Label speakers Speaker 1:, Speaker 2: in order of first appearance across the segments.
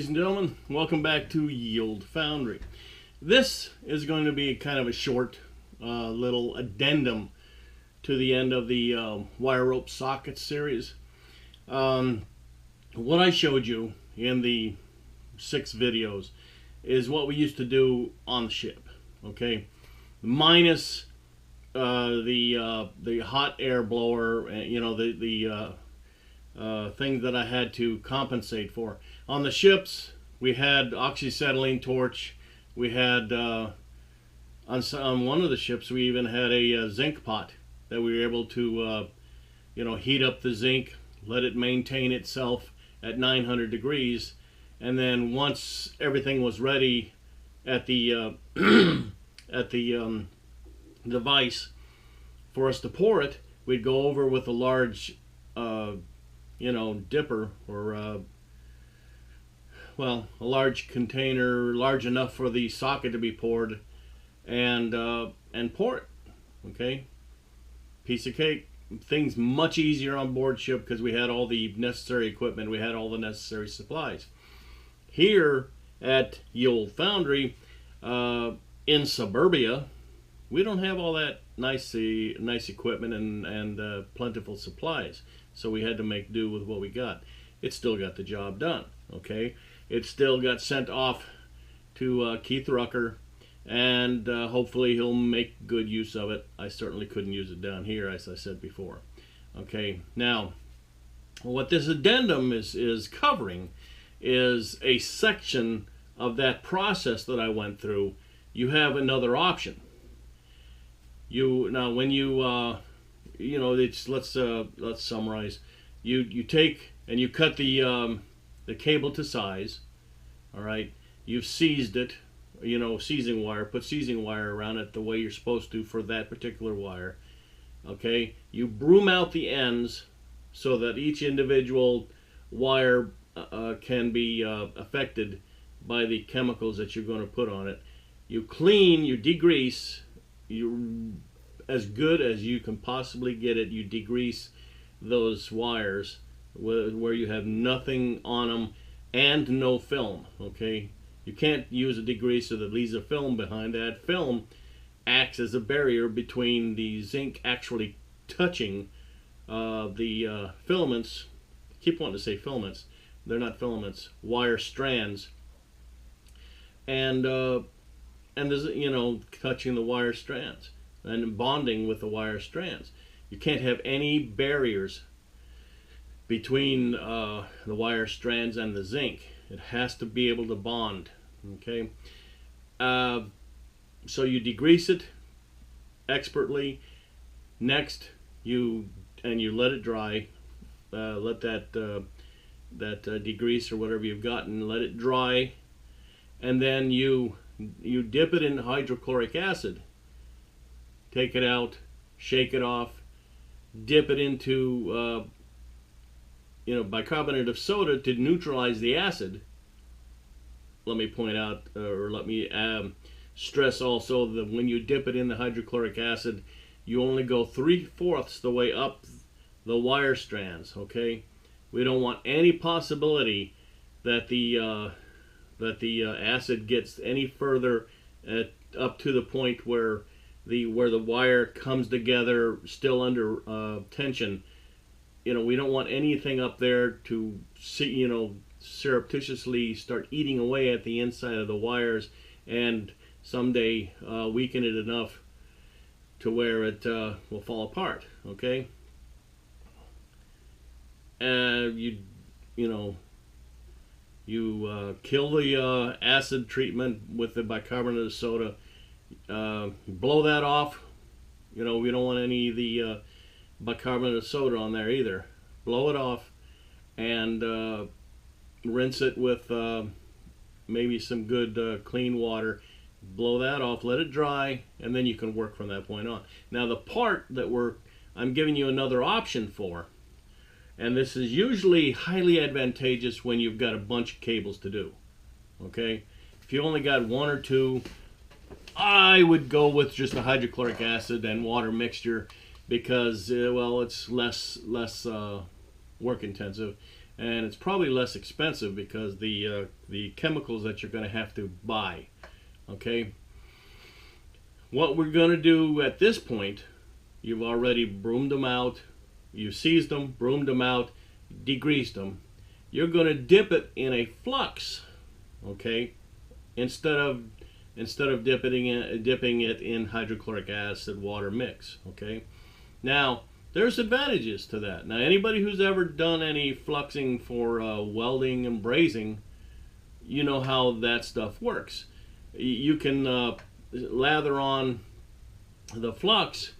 Speaker 1: ladies and gentlemen. Welcome back to Yield Foundry. This is going to be kind of a short little addendum to the end of the wire rope socket series. What I showed you in the 6 videos is what we used to do on the ship, okay? Minus the hot air blower, you know, the thing that I had to compensate for. On the ships, we had oxyacetylene torch. We had, on one of the ships, we even had a zinc pot that we were able to, you know, heat up the zinc, let it maintain itself at 900 degrees. And then once everything was ready at the, at the device for us to pour it, we'd go over with a large, you know, dipper, or well, a large container large enough for the socket to be poured, and pour it. Okay, piece of cake. Things much easier on board ship because we had all the necessary equipment, we had all the necessary supplies. Here at Yield Foundry, in suburbia, we don't have all that nice equipment and plentiful supplies. So we had to make do with what we got. It still got the job done, okay? It still got sent off to Keith Rucker, and hopefully he'll make good use of it. I certainly couldn't use it down here, as I said before. Okay, now, what this addendum is covering is a section of that process that I went through. You have another option. Now, when you know, it's let's summarize. You take and you cut the cable to size. All right, you've seized it, you know, seizing wire. Put seizing wire around it the way you're supposed to for that particular wire. Okay, you broom out the ends so that each individual wire can be affected by the chemicals that you're going to put on it. You clean, you degrease. You, as good as you can possibly get it, you degrease those wires where you have nothing on them and no film. Okay, you can't use a degreaser that leaves a film behind. That film acts as a barrier between the zinc actually touching the filaments. I keep wanting to say filaments, they're not filaments, wire strands, and there's, you know, touching the wire strands and bonding with the wire strands. You can't have any barriers between the wire strands and the zinc. It has to be able to bond. Okay, so you degrease it expertly. Next, you let it dry. Let that degrease or whatever you've gotten, let it dry, and then you dip it in hydrochloric acid. Take it out, shake it off, dip it into you know, bicarbonate of soda to neutralize the acid. Let me point out, or let me stress also, that when you dip it in the hydrochloric acid, you only go 3/4 the way up the wire strands. Okay, we don't want any possibility that the acid gets any further up to the point where the wire comes together still under tension. You know, we don't want anything up there to see, you know, surreptitiously start eating away at the inside of the wires and someday weaken it enough to where it will fall apart. Okay, you know, you kill the acid treatment with the bicarbonate of soda. Blow that off. You know, we don't want any of the bicarbonate of soda on there either. Blow it off and rinse it with maybe some good clean water. Blow that off, let it dry, and then you can work from that point on. Now, the part that I'm giving you another option for, and this is usually highly advantageous when you've got a bunch of cables to do. Okay, if you only got 1 or 2, I would go with just a hydrochloric acid and water mixture because well, it's less work intensive, and it's probably less expensive because the chemicals that you're going to have to buy. Okay. What we're going to do at this point, you've already broomed them out, you've seized them, broomed them out, degreased them. You're going to dip it in a flux, okay, instead of dipping it in hydrochloric acid water mix. Okay. Now there's advantages to that. Now anybody who's ever done any fluxing for welding and brazing, you know how that stuff works. You can lather on the flux,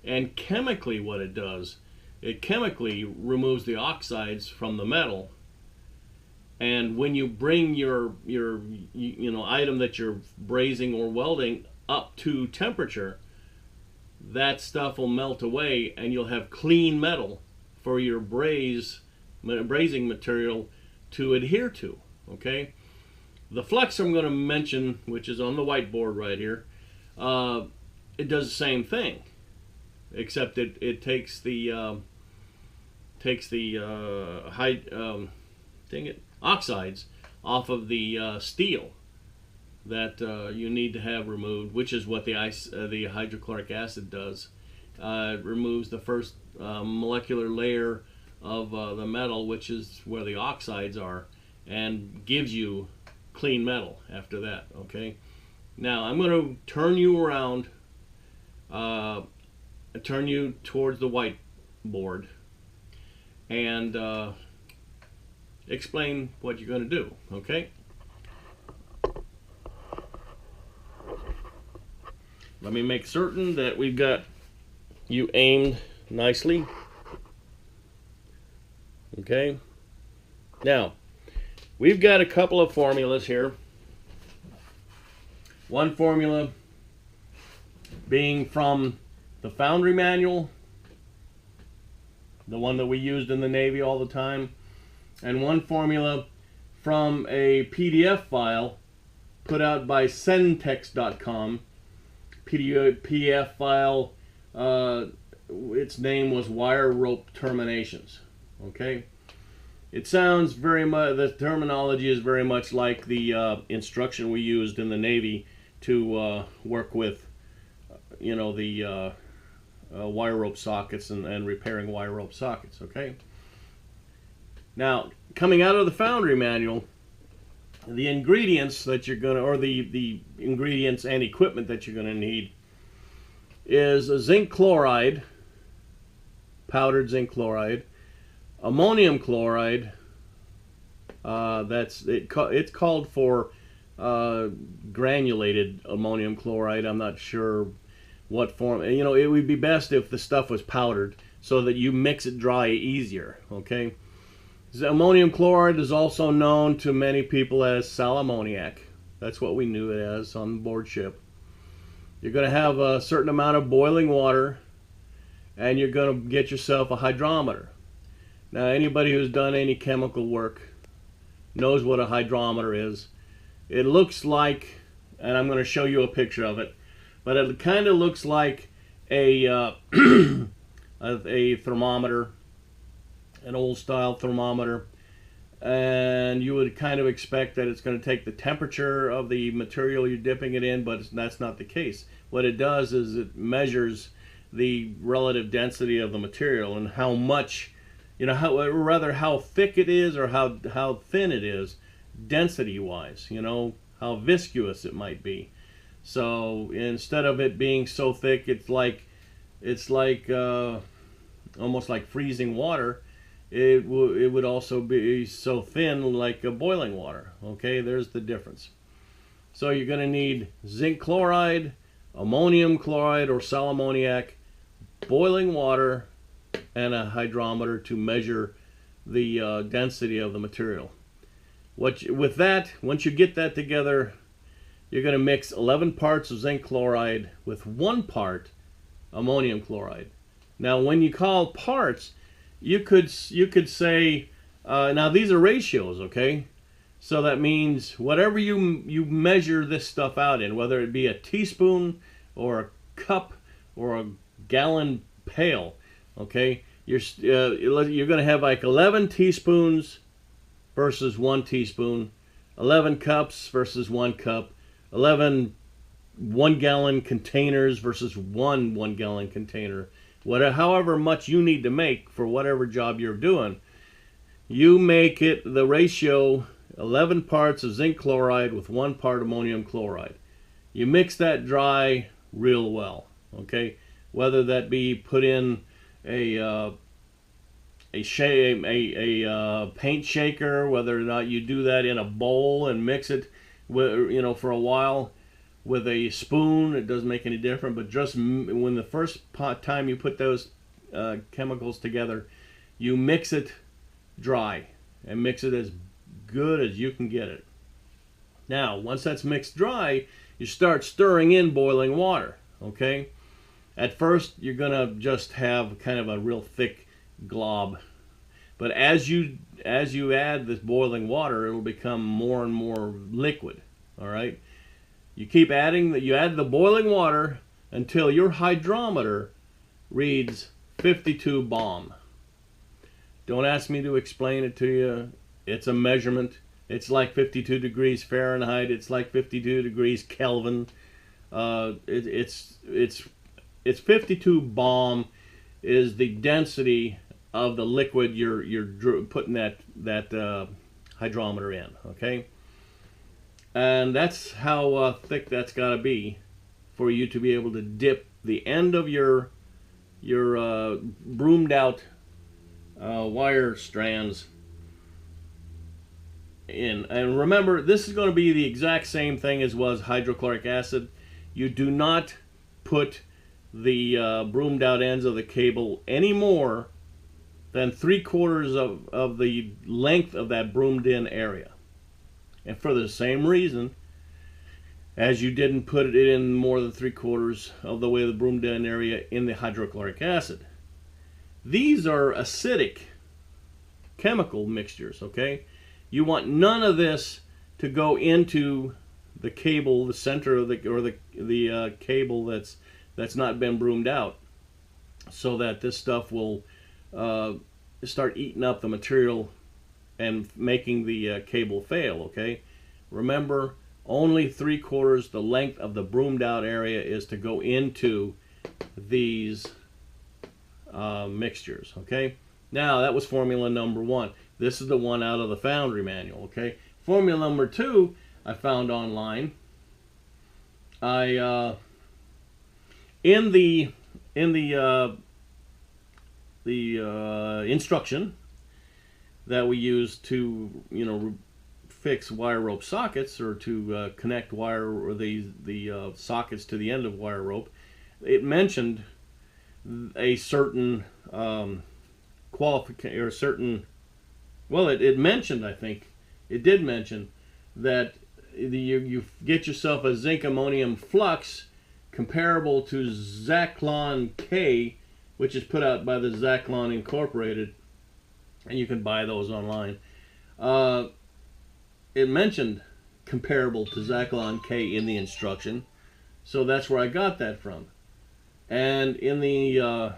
Speaker 1: and chemically what it does, it chemically removes the oxides from the metal. And when you bring your item that you're brazing or welding up to temperature, that stuff will melt away, and you'll have clean metal for your brazing material to adhere to. Okay. The flux I'm going to mention, which is on the whiteboard right here, it does the same thing, except it takes the oxides off of the steel that you need to have removed, which is what the hydrochloric acid does. It removes the first molecular layer of the metal, which is where the oxides are, and gives you clean metal after that. Okay. Now I'm going to turn you around, turn you towards the whiteboard, and explain what you're going to do. Okay. Let me make certain that we've got you aimed nicely. Okay. Now we've got a couple of formulas here. One formula being from the Foundry Manual, the one that we used in the Navy all the time, and one formula from a PDF file put out by Sentex.com. PDF file, its name was Wire Rope Terminations. Okay. It sounds very much, the terminology is very much like the instruction we used in the Navy to work with, the wire rope sockets and repairing wire rope sockets. Okay. Now, coming out of the Foundry Manual, the ingredients that you're going to, or the ingredients and equipment that you're going to need is a zinc chloride, powdered zinc chloride, ammonium chloride, it's called for granulated ammonium chloride. I'm not sure what form. It would be best if the stuff was powdered so that you mix it dry easier. Okay. The ammonium chloride is also known to many people as sal ammoniac. That's what we knew it as on board ship. You're going to have a certain amount of boiling water, and you're going to get yourself a hydrometer. Now, anybody who's done any chemical work knows what a hydrometer is. It looks like, and I'm going to show you a picture of it, but it kind of looks like a thermometer, an old style thermometer, and you would kind of expect that it's going to take the temperature of the material you're dipping it in, but that's not the case. What it does is it measures the relative density of the material and how much, how thick it is or how thin it is, density wise, how viscous it might be. So instead of it being so thick, it's like almost like freezing water. It would also be so thin like a boiling water. Okay, there's the difference. So you're going to need zinc chloride, ammonium chloride or sal ammoniac, boiling water, and a hydrometer to measure the density of the material. With that, once you get that together, you're going to mix 11 parts of zinc chloride with 1 part ammonium chloride. Now, when you call parts, you could say, now these are ratios, okay? So that means whatever you measure this stuff out in, whether it be a teaspoon or a cup or a gallon pail, okay? you're going to have like 11 teaspoons versus 1 teaspoon, 11 cups versus 1 cup, 11 1-gallon containers versus one 1-gallon container. Whatever, however much you need to make for whatever job you're doing, you make it the ratio 11 parts of zinc chloride with 1 part ammonium chloride. You mix that dry real well, okay? Whether that be put in a paint shaker, whether or not you do that in a bowl and mix it, for a while with a spoon, it doesn't make any difference. But just when the first time you put those chemicals together, you mix it dry and mix it as good as you can get it. Now, once that's mixed dry, you start stirring in boiling water, okay? At first, you're gonna just have kind of a real thick glob, but as you add this boiling water, it'll become more and more liquid. All right, you keep adding you add the boiling water until your hydrometer reads 52 BOM. Don't ask me to explain it to you. It's a measurement. It's like 52 degrees Fahrenheit. It's like 52 degrees Kelvin. It's 52 BOM is the density of the liquid you're putting that hydrometer in, okay? And that's how thick that's got to be for you to be able to dip the end of your broomed out wire strands in. And remember, this is going to be the exact same thing as was hydrochloric acid. You do not put the broomed out ends of the cable any more than 3/4 of the length of that broomed in area. And for the same reason as you didn't put it in more than 3/4 of the way of the broomed in area in the hydrochloric acid. These are acidic chemical mixtures, okay? You want none of this to go into the cable, the center of the cable that's not been broomed out, so that this stuff will start eating up the material and making the cable fail, okay? Remember, only 3/4 the length of the broomed out area is to go into these mixtures, okay? Now, that was formula number 1. This is the one out of the Foundry manual, okay? Formula number 2 I found online. In the instruction that we use to fix wire rope sockets, or to connect wire or the sockets to the end of wire rope, it mentioned a certain qualification, or certain, well, it mentioned, I think it did mention that you get yourself a zinc ammonium flux comparable to Zaclon K, which is put out by the Zaclon Incorporated, and you can buy those online. It mentioned comparable to Zaclon K in the instruction, so that's where I got that from. And in the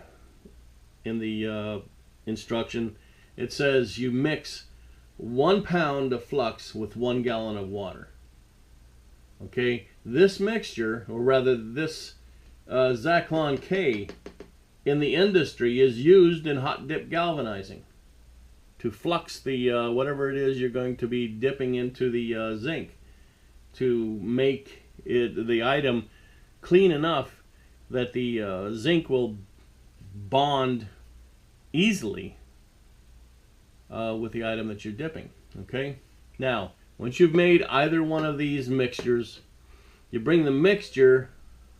Speaker 1: instruction, it says you mix 1 pound of flux with 1 gallon of water. Okay, this mixture, or rather this Zaclon K, in the industry is used in hot dip galvanizing to flux the whatever it is you're going to be dipping into the zinc, to make the item clean enough that the zinc will bond easily with the item that you're dipping. Okay, now once you've made either one of these mixtures, you bring the mixture,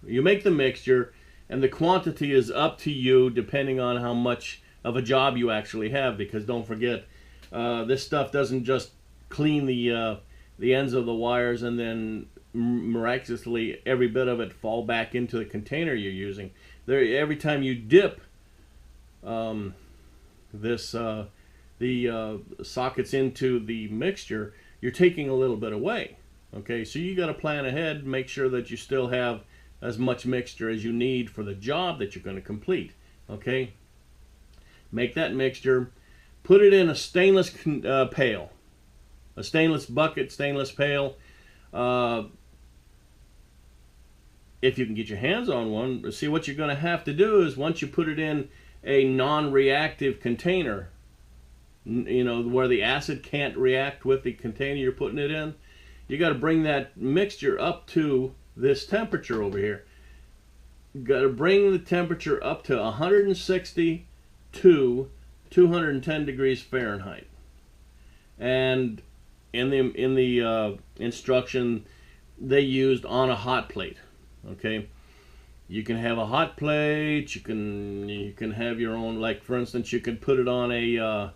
Speaker 1: you make the mixture, and the quantity is up to you depending on how much of a job you actually have, because don't forget, this stuff doesn't just clean the ends of the wires and then miraculously every bit of it fall back into the container you're using. Every time you dip the sockets into the mixture, you're taking a little bit away. Okay, so you got to plan ahead, make sure that you still have as much mixture as you need for the job that you're going to complete. Okay, Make that mixture, put it in a stainless pail, a stainless bucket, stainless pail. If you can get your hands on one, see what you're going to have to do is once you put it in a non-reactive container, you know, where the acid can't react with the container you're putting it in, you got to bring that mixture up to this temperature over here. You got to bring the temperature up to 160 to 210 degrees Fahrenheit. And in the instruction, they used on a hot plate. Okay, you can have a hot plate. You can have your own. Like for instance, you could put it on a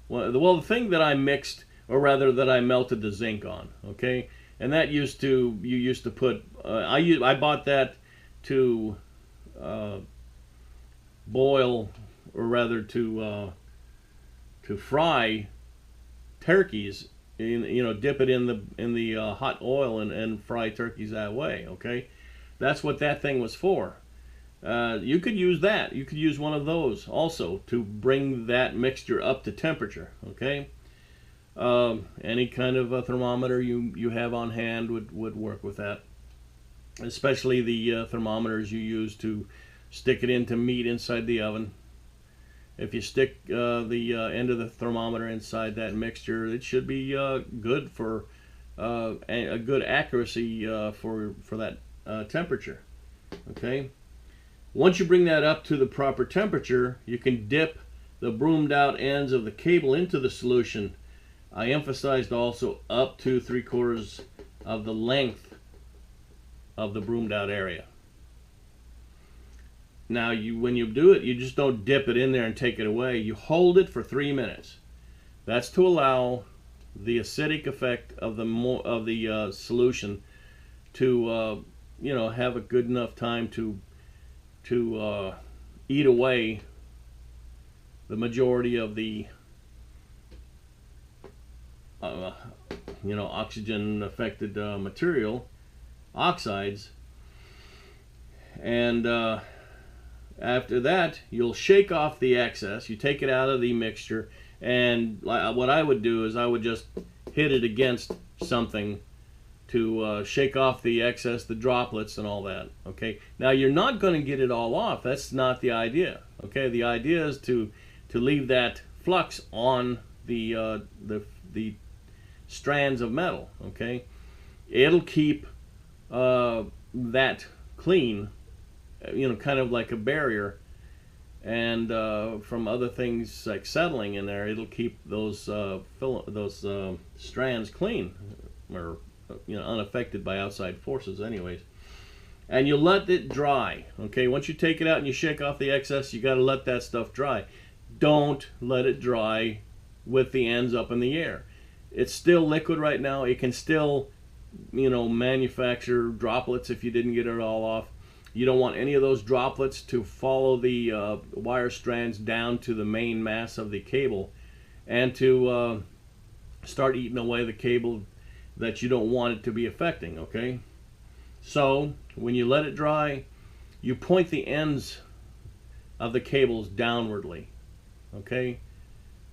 Speaker 1: well, the thing that I mixed, or rather that I melted the zinc on. Okay, and that you used to put. I bought that to boil, or rather to fry turkeys. Dip it in the hot oil and fry turkeys that way. Okay, that's what that thing was for. You could use that. You could use one of those also to bring that mixture up to temperature. Okay, any kind of a thermometer you have on hand would work with that. Especially the thermometers you use to stick it into meat inside the oven. If you stick the end of the thermometer inside that mixture, it should be good for a good accuracy for that temperature. Okay. Once you bring that up to the proper temperature, you can dip the broomed out ends of the cable into the solution. I emphasized also up to 3/4 of the length of the broomed out area. Now, when you do it, you just don't dip it in there and take it away. You hold it for 3 minutes. That's to allow the acidic effect of the solution to have a good enough time to eat away the majority of the oxygen affected material, oxides, and after that, you'll shake off the excess. You take it out of the mixture, and what I would do is I would just hit it against something to shake off the excess, the droplets, and all that. Okay. Now you're not going to get it all off. That's not the idea. Okay. The idea is to leave that flux on the strands of metal. Okay. It'll keep that clean. Kind of like a barrier, and from other things like settling in there, it'll keep those strands clean, or unaffected by outside forces, anyways. And you let it dry. Okay, once you take it out and you shake off the excess, you got to let that stuff dry. Don't let it dry with the ends up in the air. It's still liquid right now. It can still, manufacture droplets if you didn't get it all off. You don't want any of those droplets to follow the wire strands down to the main mass of the cable and to start eating away the cable that you don't want it to be affecting, okay? So, when you let it dry, you point the ends of the cables downwardly, okay?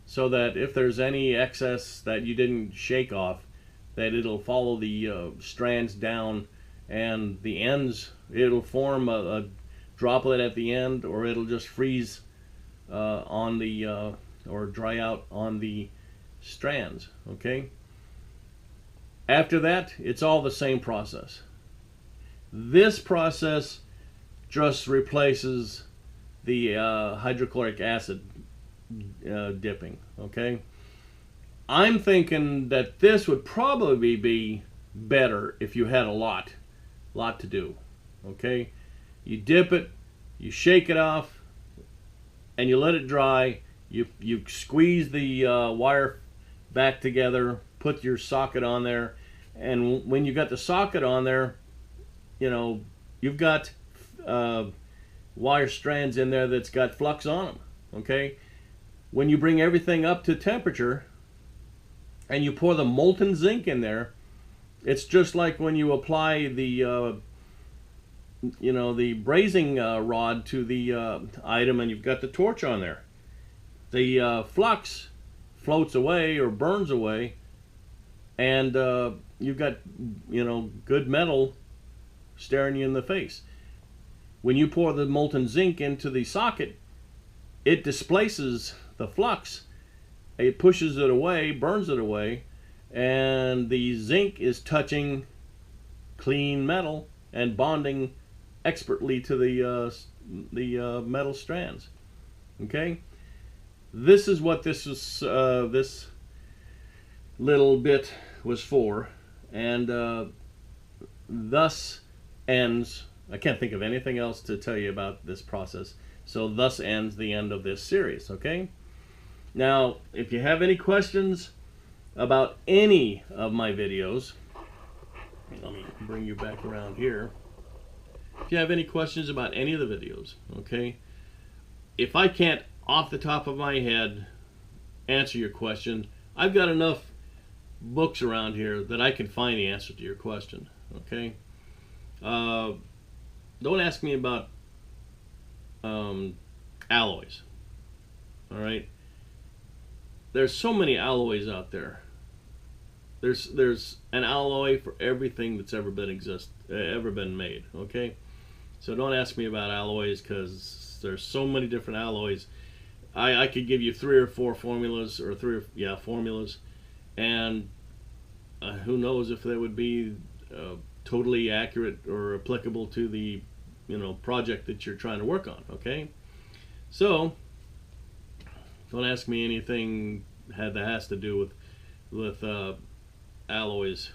Speaker 1: So that if there's any excess that you didn't shake off, that it'll follow the strands down, and the ends, it'll form a droplet at the end, or it'll just freeze on the or dry out on the strands. Okay. After that, it's all the same process. This process just replaces the hydrochloric acid dipping. Okay. I'm thinking that this would probably be better if you had a lot to do. Okay, you dip it, you shake it off, and you let it dry. You squeeze the wire back together, put your socket on there, and when you got the socket on there, you've got wire strands in there that's got flux on them. Okay, when you bring everything up to temperature and you pour the molten zinc in there, it's just like when you apply the the brazing rod to the item, and you've got the torch on there. The flux floats away or burns away, and you've got good metal staring you in the face. When you pour the molten zinc into the socket, it displaces the flux, it pushes it away, burns it away, and the zinc is touching clean metal and bonding expertly to the metal strands. Okay, this is what this little bit was for, and thus ends. I can't think of anything else to tell you about this process. So thus ends the end of this series. Okay. Now, if you have any questions about any of my videos, let me bring you back around here. If you have any questions about any of the videos, okay, if I can't off the top of my head answer your question, I've got enough books around here that I can find the answer to your question. Okay. Don't ask me about alloys. All right. There's so many alloys out there. There's an alloy for everything that's ever been made. Okay. So don't ask me about alloys, because there's so many different alloys. I could give you 3 or 4 formulas, or formulas, and who knows if they would be totally accurate or applicable to the project that you're trying to work on. Okay, so don't ask me anything that has to do with alloys.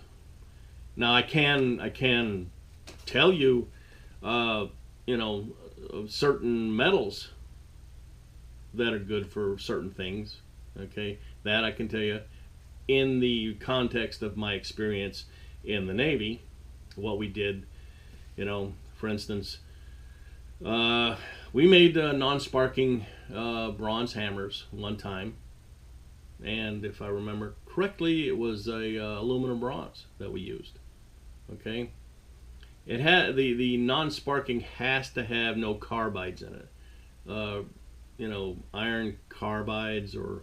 Speaker 1: Now I can tell you certain metals that are good for certain things. Okay, that I can tell you in the context of my experience in the Navy, what we did. For instance, we made non-sparking bronze hammers one time, and if I remember correctly, it was a aluminum bronze that we used. Okay, it had the non-sparking has to have no carbides in it. Iron carbides, or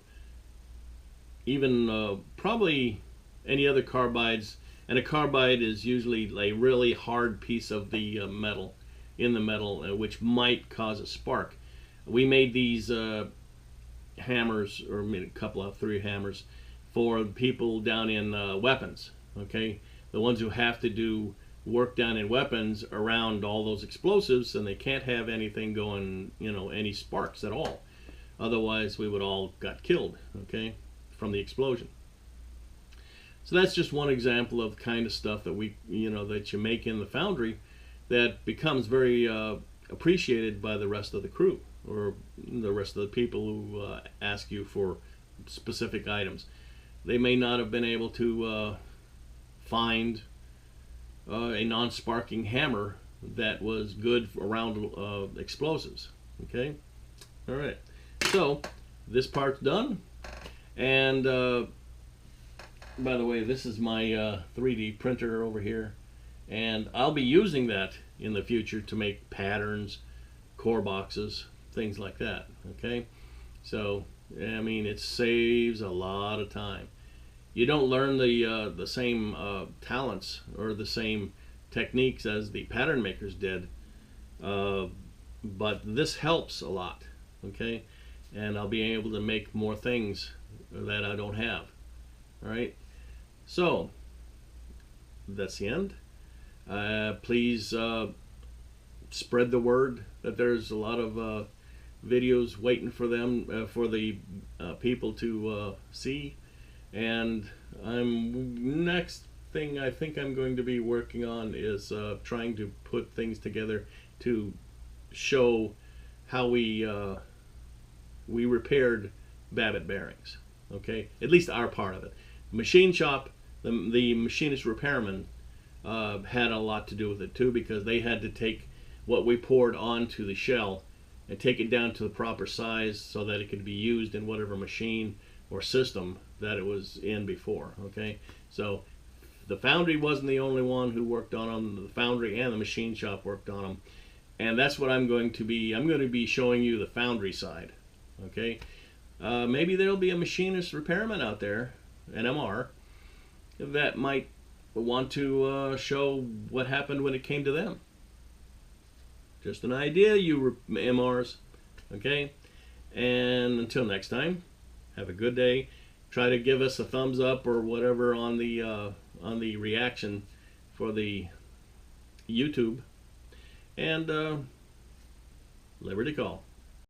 Speaker 1: even probably any other carbides. And a carbide is usually a really hard piece of the metal, which might cause a spark. We made these hammers, or a couple of 3 hammers, for people down in weapons. Okay, the ones who have to do work down in weapons around all those explosives, and they can't have anything going, any sparks at all. Otherwise, we would all got killed. Okay, from the explosion. So that's just one example of the kind of stuff that that you make in the foundry that becomes very appreciated by the rest of the crew, or the rest of the people who ask you for specific items. They may not have been able to find a non-sparking hammer that was good around explosives. Okay, all right. So this part's done, and by the way, this is my 3D printer over here, and I'll be using that in the future to make patterns, core boxes, things like that. Okay, so I mean, it saves a lot of time. You don't learn the same talents or the same techniques as the pattern makers did, but this helps a lot. Okay, and I'll be able to make more things that I don't have. All right. So that's the end. Please spread the word that there's a lot of videos waiting for them, for the people to see. And next thing I think I'm going to be working on is trying to put things together to show how we repaired Babbitt bearings. Okay, at least our part of it. Machine shop, the machinist repairman had a lot to do with it too, because they had to take what we poured onto the shell and take it down to the proper size so that it could be used in whatever machine or system that it was in before. Okay, so the foundry wasn't the only one who worked on them. The foundry and the machine shop worked on them, and that's what I'm going to be. I'm going to be showing you the foundry side. Okay, maybe there'll be a machinist repairman out there, an MR, that might want to show what happened when it came to them. Just an idea, you MRs. Okay, and until next time, have a good day. Try to give us a thumbs up or whatever on the reaction for the YouTube, and Liberty Call.